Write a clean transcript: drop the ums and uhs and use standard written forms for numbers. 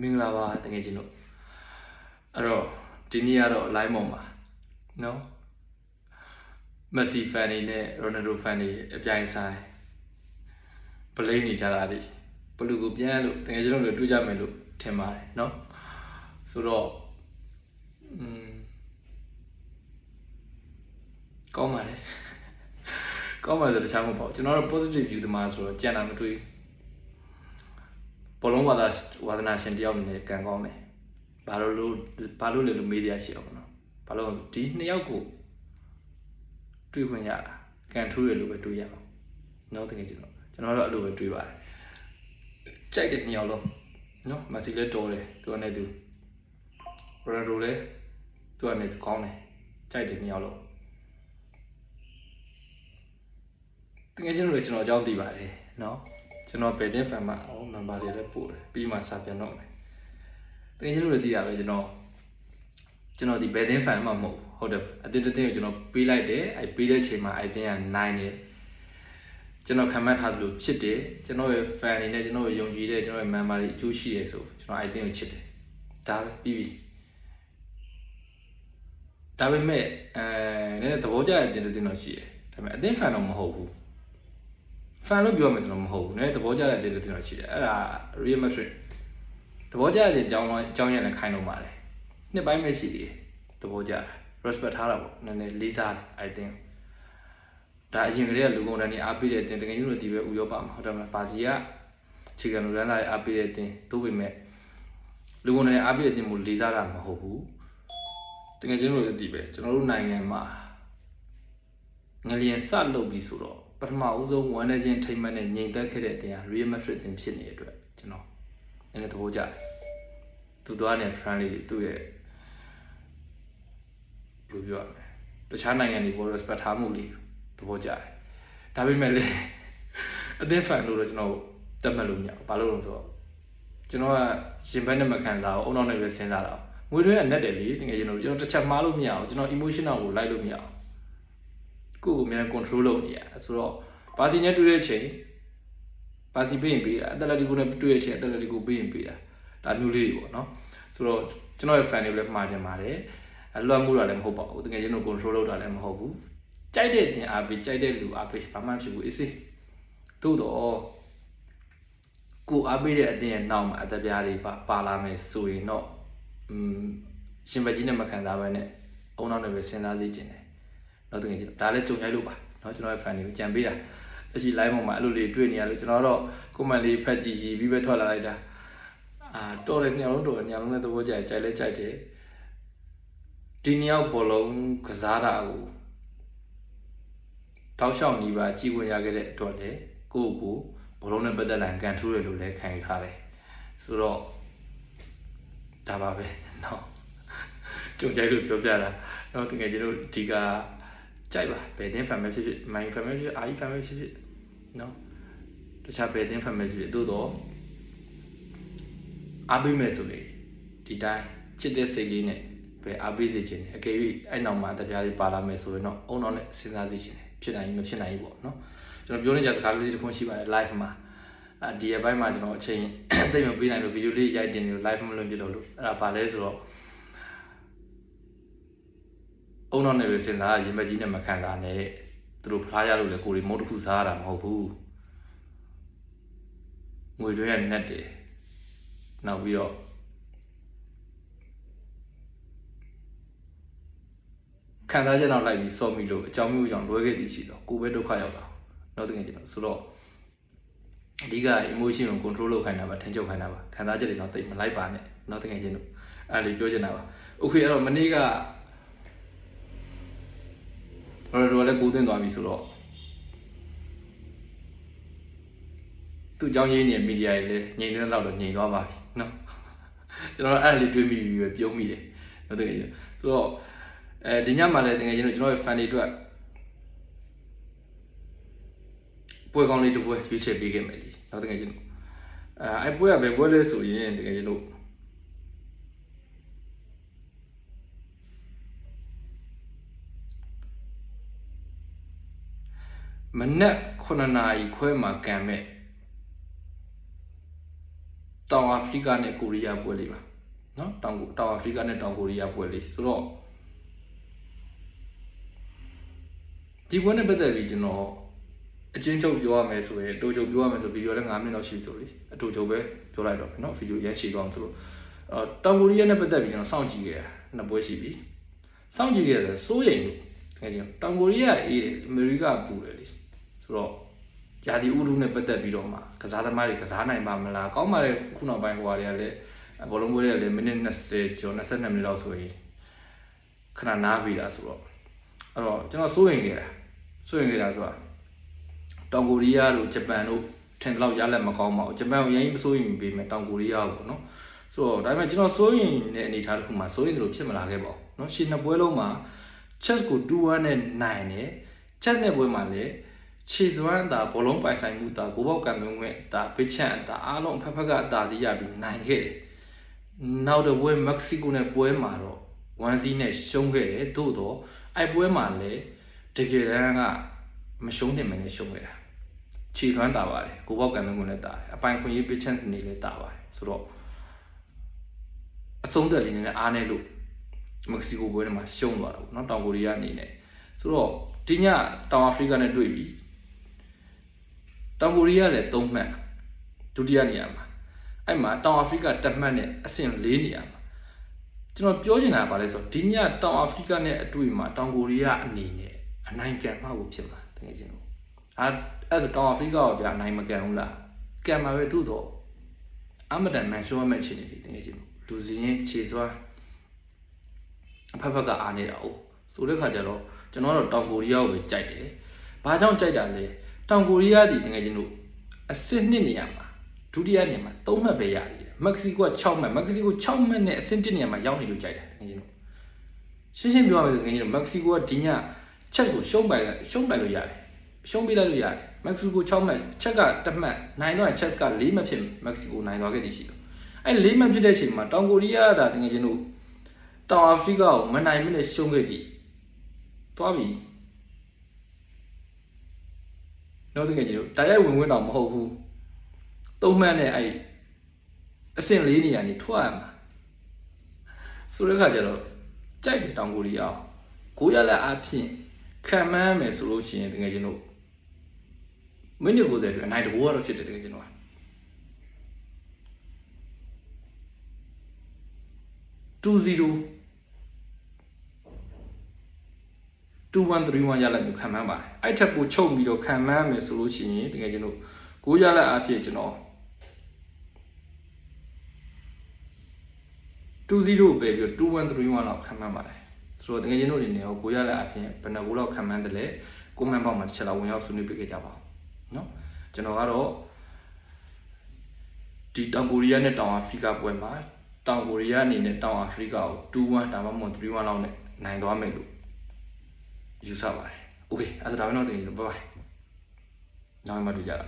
မင်္ဂလာပါတကယ်ချင်းတို့အဲ့တော့ဒီနေ့ကတော့ live မောင်ပါနော်မက်ဆီဖန်တွေနဲ့ရိုနယ်ဒိုဖန်တွေအပြိုင်ဆိုင်ပလိနေကြတာဒီဘလူကိုပြန်လို့တကယ်ချင်းတို့တွေ့ကြမယ်လို့ထင်ပါတယ်နော်ဆိုတော့ကောင်းပါလေကောင်းပါဆိုတခြားမဟုတ်ပါဘူးကျွန်တော်တို့ positive view သမားဆိုတော့ကြံတာမတွေ့ဘောလုံးဝါသနာရှင်တယောက်အနေနဲ့ကံကောင်းတယ်ဘာလို့လဲလို့မေးစရာရှိအောင်နော်ဘာလို့ဒီနှစ်ယောက်ကိုတွေ့ခွင့်ရတာကံထူးရလို့ပဲတွေ့ရအောင်နော်တကယ်ကျွန်တော်တို့အဲ့လိုပဲတွေ့ပါတယ်ကြိုက်တဲ့နှစ်ယောက်လုံးနော်မက်ဆီလည်းတော်တယ်သူကလည်းသူရိုနယ်ဒိုလည်းသူကလည်းသူကောင်းတယ်ကြိုက်တယ်နှစ်ယောက်လုံးတကယ်ကျွန်တော်အကြောင်းသိပါတယ်နော်ကျွန်တော်ဘယ်တဲ့ဖန်မှာနံပါတ်တွေလည်းပို့တယ်ပြီးမှစာပြန်တော့မယ်တကယ်ကျွန်တော်သိရပဲကျွန်တော်ဒီဘယ်တဲ့ဖန်မှမဟုတ်တယ်အတင်းတင်းကိုကျွန်တော်ပေးလိုက်တယ်အဲပေးတဲ့ချိန်မှာအဲတင်းက9တယ်ကျွန်တော်ခံမှတ်ထားသလိုဖြစ်တယ်ကျွန်တော်ရဲ့ fan တွေနဲ့ကျွန်တော်ယုံကြည်တဲ့ကျွန်တော်ရဲ့ member တွေအကျိုးရှိတယ်ဆိုကျွန်တော်အဲတင်းကိုချစ်တယ်ဒါပဲပြီးပြီဒါပေမဲ့နည်းနည်းသဘောကျတဲ့တင်းတော့ရှိတယ်ဒါပေမဲ့အတင်း fan တော့မဟုတ်ဘူးfan လို့ပြောမယ်ဆိုတော့မဟုတ်ဘူးနည်းနည်းသဘောကျတဲ့တင်းတော့ရှိတယ်အဲ့ဒါ Real Madrid သဘောကျတဲ့အကြောင်းရလည်းခိုင်းလို့ပါတယ်နှစ်ပိုင်းပဲရှိသေးတယ်သဘောကျ respect ထားတာပေါ့နည်းနည်းလေးစားတယ် I think ဒါအရင်ကလေးကလူကုန်တန်းနေအားပေးတဲ့အတင်းတကယ်ကြီးလို့ဒီပဲဥရောပမှာဟုတ်တယ်မလားဘာစီကခြေကလူရန်သားအားပေးတဲ့အတင်းသို့ပေမဲ့လူကုန်တန်းနေအားပေးတဲ့အတင်းကိုလေးစားတာမဟုတ်ဘူးတကယ်ကြီးလို့ဒီပဲကျွန်တော်တို့နိုင်ငံမှာငလျင်စလုပ်ပြီးဆိုတော့ပထမဦးဆုံးဝမ်းနေခြင်းထိမ့်မှတ်နဲ့ငြိမ်သက်ခဲ့တဲ့အတင်းက Real Madrid တင်ဖြစ်နေတဲ့အတွက်ကျွန်တော်နည်းနည်းသဘောကျတယ်သူသွားနေတဲ့ friend လေးတွေသူ့ရဲ့ဘယ်လိုပြောရမလဲတခြားနိုင်ငံတွေပေါ် respect ထားမှုလေးသဘောကျတယ်ဒါပေမဲ့လည်းအသင်း fan လို့တော့ကျွန်တော်တတ်မှတ်လို့မရဘူးဘာလို့လဲဆိုတော့ကျွန်တော်ကရင်ဘက်နဲ့မခံစားဘူးအုံနောက်နဲ့ပဲစဉ်းစားတာငွေတွေကအနက်တယ်လေတကယ်ကျွန်တော်တစ်ချက်မှားလို့မရဘူးကျွန်တော် emotional ကိုလိုက်လို့မရဘူးကိုယ့်ကိုအများ control လုပ်နေရဆိုတော့ဘာစီနဲ့တွေ့တဲ့အချိန်ဘာစီပေးရင်ပေးတာအတလက်တီကိုနဲ့တွေ့တဲ့အချိန်အတလက်တီကိုပေးရင်ပေးတာဒါမျိုးလေးတွေပေါ့နော်ဆိုတော့ကျွန်တော်ရဲ့ fan တွေလည်းမှားချင်ပါတယ်အလွတ်မှုတာလည်းမဟုတ်ပါဘူးတကယ်ကျွန်တော် control လုပ်တာလည်းမဟုတ်ဘူးကြိုက်တဲ့တင်အားပေးကြိုက်တဲ့လူအားပေးဘာမှဖြစ်ဘူးအေးစေးသို့တော့ကိုအားပေးတဲ့အတင်ရဲ့နောက်မှာအသက်ပြားတွေပါလာမယ်ဆိုရင်တော့ရှင်ဘကြီးနဲ့မခံစားဘဲနဲ့အုံနောက်နဲ့ပဲစဉ်းစားစေချင်တယ်တော့တကယ်ဒါလည်းကြုံရိုက်လို့ပါเนาะကျွန်တော်ရဲ့ fan တွေကိုကြံပေးတာအရှိ live မှာအဲ့လိုလေးတွေ့နေရလို့ကျွန်တော်တော့ comment လေးဖတ်ကြည့်ပြီးပဲထွက်လာလိုက်တာတော်တယ်ညောင်လုံးတော်ညောင်လုံးနဲ့သဘောကျကြိုက်လဲကြိုက်တယ်ဒီညောင်ဘောလုံးကစားတာကိုတောက်လျှောက်နီးပါကြည်ဝင်ရခဲ့တဲ့အတွက်လေကိုဘောလုံးနဲ့ပတ်သက်လာကန်ထူးတယ်လို့လည်းခံယူထားတယ်ဆိုတော့ဒါပါပဲเนาะကြုံကြိုက်လို့ပြောပြတာเนาะတကယ်ကျွန်တော်ဒီကကြိုက်ပါဘယ်တင်း fan ပဲဖြစ်ဖြစ် main fan ပဲဖြစ်ဖြစ် AI fan ပဲဖြစ်ဖြစ်เนาะတခြားဘယ်တင်း fan ပဲဖြစ်ဖြစ်သို့တော့အားပေးမယ်ဆိုလေဒီတိုင်းချစ်တဲ့စိတ်လေးနဲ့ပဲအားပေးစေချင်တယ်အကယ်၍အဲ့နောက်မှာတရားတွေပါလာမယ်ဆိုရင်တော့အုံနောက်နဲ့စဉ်းစားစေချင်တယ်ဖြစ်နိုင်မဖြစ်နိုင်ဘူးပေါ့နော်ကျွန်တော်ပြောနေကြစကားလေးတစ်ခုရှိပါတယ် live မှာဒီအပိုင်းမှာကျွန်တော်အချိန်သိမပေးနိုင်လို့ဗီဒီယိုလေးရိုက်တင်နေလို့ live မလွန်ပြလို့အဲ့ဒါဘာလဲဆိုတော့အုံနောက်နဲ့ပဲစဉ်းစားရင်မကြီးနဲ့မခံစားနဲ့သူတို့ဖလားရလို့လေကိုယ်တွေမုတ်တစ်ခုစားရတာမဟုတ်ဘူးငွေတွေရနဲ့တယ်နောက်ပြီးတော့ခံစားချက်တော့လိုက်ပြီးစော်မိလို့အကြောင်းမျိုးကြောင့်လွဲခဲ့သည်ရှိတော့ကိုယ်ပဲဒုက္ခရောက်တာနောက်တကယ်ကျွန်တော်ဆိုတော့အဓိက emotion ကို control လုပ်ခိုင်းတာပါထင်ချုပ်ခိုင်းတာပါခံစားချက်တွေတော့တိတ်မလိုက်ပါနဲ့နောက်တကယ်ချင်းတို့အဲ့လိုပြောချင်တာပါโอเคအဲ့တော့မနေ့ကတော့လည်းကိုးသွင်းသွားပြီဆိုတော့သူ့အကြောင်းရင်းနေမီဒီယာတွေလည်းငြိမ်တဲ့လောက်တော့ငြိမ်သွားပါပြီနော်ကျွန်တော်အဲ့ဒါလေးတွေးမိပြီးပဲပြုံးမိတယ်နောက်တကယ်ချင်းဆိုတော့ဒီညမှာလည်းတကယ်ကျွန်တော်ရဲ့ fan တွေအတွက်ပွဲကောင်းလေးတစ်ပွဲရွေးချယ်ပေးခဲ့မယ်လीနောက်တကယ်ကျွန်တော်အဲ့ပွဲကပဲပွဲလဲဆိုရင်တကယ်ကျွန်တော်မနက်9:00 နာရီခွဲမှာကန်မဲ့ တောင်အာဖရိကနဲ့ကိုရီးယားပွဲလေးပါနော်တောင်အာဖရိကနဲ့တောင်ကိုရီးယားပွဲလေးဆိုတော့ဒီပွဲနဲ့ပတ်သက်ပြီးကျွန်တော်အချင်းချုပ်ပြောရမယ်ဆိုရင်အတူချုပ်ပြောရမယ်ဆိုဗီဒီယိုလည်း9မိနစ်လောက်ရှိဆိုလေအတူချုပ်ပဲပြောလိုက်တော့နော်ဗီဒီယိုရမ်းရှည်သွားအောင်ဆိုတော့တောင်ကိုရီးယားနဲ့ပတ်သက်ပြီးကျွန်တော်စောင့်ကြည့်ခဲ့တာနှစ်ပွဲရှိပြီစောင့်ကြည့်ခဲ့တယ်စိုးရိမ်လို့တကယ်ချင်းတောင်ကိုရီးယားအေးတယ်အမေရိကပူတယ်လေဆိုတော့ယာဒီဥဒုနဲ့ပတ်သက်ပြီးတော့မှကစားသမားတွေကစားနိုင်ပါမလားကောင်းပါလေခုနောက်ပိုင်းဟိုဟာတွေကလည်းဘောလုံးပွဲတွေကလည်းမိနစ်20ကျော်22မိနစ်လောက်ဆိုရင်ခဏနားပြီးတာဆိုတော့အဲ့တော့ကျွန်တော်စိုးရိမ်ခဲ့တာဆိုတာတောင်ကိုရီးယားတို့ဂျပန်တို့ထင်တော့ရလက်မကောင်းပါဘူးဂျပန်ကိုရင်းမစိုးရိမ်ပေးမယ်တောင်ကိုရီးယားကိုနော်ဆိုတော့ဒါပေမဲ့ကျွန်တော်စိုးရိမ်တဲ့အနေအထားတစ်ခုမှာစိုးရိမ်တယ်လို့ဖြစ်မလာခဲ့ပါဘူးနော်ရှင်းနှစ်ပွဲလုံးမှာ chess ကို 2-1 နဲ့နိုင်တယ် chess နဲ့ပွဲမှာလည်းခြေစွမ်းအသာဘောလုံးပိုင်ဆိုင်မှုအသာကိုပေါက်ကန်သွင်းခွင့်အသာပစ်ချန်အသာအားလုံးဖက်ကအသာစီးရပြီးနိုင်ခဲ့တယ်နောက်တစ်ပွဲမက္ကဆီကိုနဲ့ပွဲမှာတော့1-0နဲ့ရှုံးခဲ့တယ်သို့တော့အဲ့ပွဲမှာလည်းတကယ်တမ်းကမရှုံးတင်မနဲ့ရှုံးခဲ့တာခြေစွမ်းတာပါတယ်ကိုပေါက်ကန်သွင်းခွင့်လည်းတာတယ်အပိုင်ခွင့်ရေးပစ်ချန်စနေလည်းတာပါတယ်ဆိုတော့အဆုံးသက်လေးနဲ့အားနေလို့မက္ကဆီကိုပွဲမှာရှုံးသွားတာပေါ့နော်တောင်ကိုရီးယားအနေနဲ့ဆိုတော့ဒီညတောင်အာဖရိကနဲ့တွေ့ပြီတောင်ကိုရီးယားလည်း3မှတ်ဒုတိယနေရာမှာအဲ့မှာတောင်အာဖရိက1မှတ်နဲ့အဆင့်4နေရာမှာကျွန်တော်ပြောချင်တာကဘာလဲဆိုတော့ဒီညတောင်အာဖရိကနဲ့အတွေ့မှာတောင်ကိုရီးယားအနေနဲ့အနိုင်ကန်မှကိုဖြစ်မှာတကယ်ချင်းလို့အဲ့ဆိုတောင်အာဖရိကကိုပြအနိုင်မကန်ဘူးလားကန်မှာပဲသို့တော့အမတန်မန်ရှော့မဲ့ချင်နေပြီတကယ်ချင်းလို့လူစင်းခြေစွမ်းအဖက်ကအားနေတာ哦ဆိုတဲ့ခါကျတော့ကျွန်တော်ကတော့တောင်ကိုရီးယားကိုပဲကြိုက်တယ်။ဘာကြောင့်ကြိုက်တာလဲတောင်ကိုရီးယားဒီတကယ်ချင်းလို့အဆင့်2နေရာမှာဒုတိယနေရာမှာ3မှတ်ပဲရတယ်။မက္ကဆီကိုက6မှတ်မက္ကဆီကို6မှတ်နဲ့အဆင့်1နေရာမှာရောက်နေလို့ကြိုက်တယ်တကယ်ချင်းလို့ရှင်းပြောရမယ်ဆိုတကယ်ချင်းလို့မက္ကဆီကိုကဒီညချက်ကိုရှုံးလိုက်လို့ရတယ်ရှုံးပေးလိုက်လို့ရတယ်မက္ကဆီကို6မှတ်ချက်က1မှတ်နိုင်တော့ချက်က4မှတ်ဖြစ်မက္ကဆီကိုနိုင်သွားခဲ့သည်ရှိတော့အဲ့4မှတ်ဖြစ်တဲ့အချိန်မှာတောင်ကိုရီးယားကတကယ်ချင်းလို့တောင်အာဖရိကကိုမနိုင်မနဲ့ရှုံးခဲ့ကြည့်သွားပြီနောက်တစ်ခါကျတော့တိုက်ရိုက်ဝင်တော့မဟုတ်ဘူး3မှတ်နဲ့အဲ့အဆင့်4နေရာနေထွက်ရမှာဆိုတဲ့ခါကျတော့ကြိုက်တယ်တောင်ကိုရီးယားကိုရလက်အဖြစ်ခံမှန်းမယ်ဆိုလို့ရှိရင်တကယ်ချင်းတို့မိနစ်90အတွင်းအနိုင်တကူကတော့ဖြစ်တယ်တကယ်ချင်းတို့2-0 2-1-3-1 ရလက်မျိုးခံမှန်းပါတယ်အဲ့ထက်ပိုချုပ်ပြီးတော့ခံမှန်းမယ်ဆိုလို့ရှိရင်တကယ်ကျွန်တော်ကိုရလက်အဖြစ်ကျွန်တော်2-0ပဲပြီးတော့2-1-3-1လောက်ခံမှန်းပါတယ်ဆိုတော့တကယ်ကျွန်တော်အနေနဲ့ကိုရလက်အဖြစ်ဘယ်နှဂိုးလောက်ခံမှန်းတယ်လဲကွန်မန့်ဘောက်မှာတစ်ချက်လောက်ဝင်ရောက်ဆွေးနွေးပေးခဲ့ကြပါဦးเนาะကျွန်တော်ကတော့ဒီတောင်ကိုရီးယားနဲ့တောင်အာဖရိကပွဲမှာတောင်ကိုရီးယားအနေနဲ့တောင်အာဖရိကကို2-1ဒါမှမဟုတ်3-1လောက်နဲ့နိုင်သွားမယ်လို့ယူဆပါတယ်โอเคအဲ့ဒါဒါပဲတော့တင်ကြည့်လို့ဘိုင်ဘိုင်နောက်မှတွေ့ကြတာ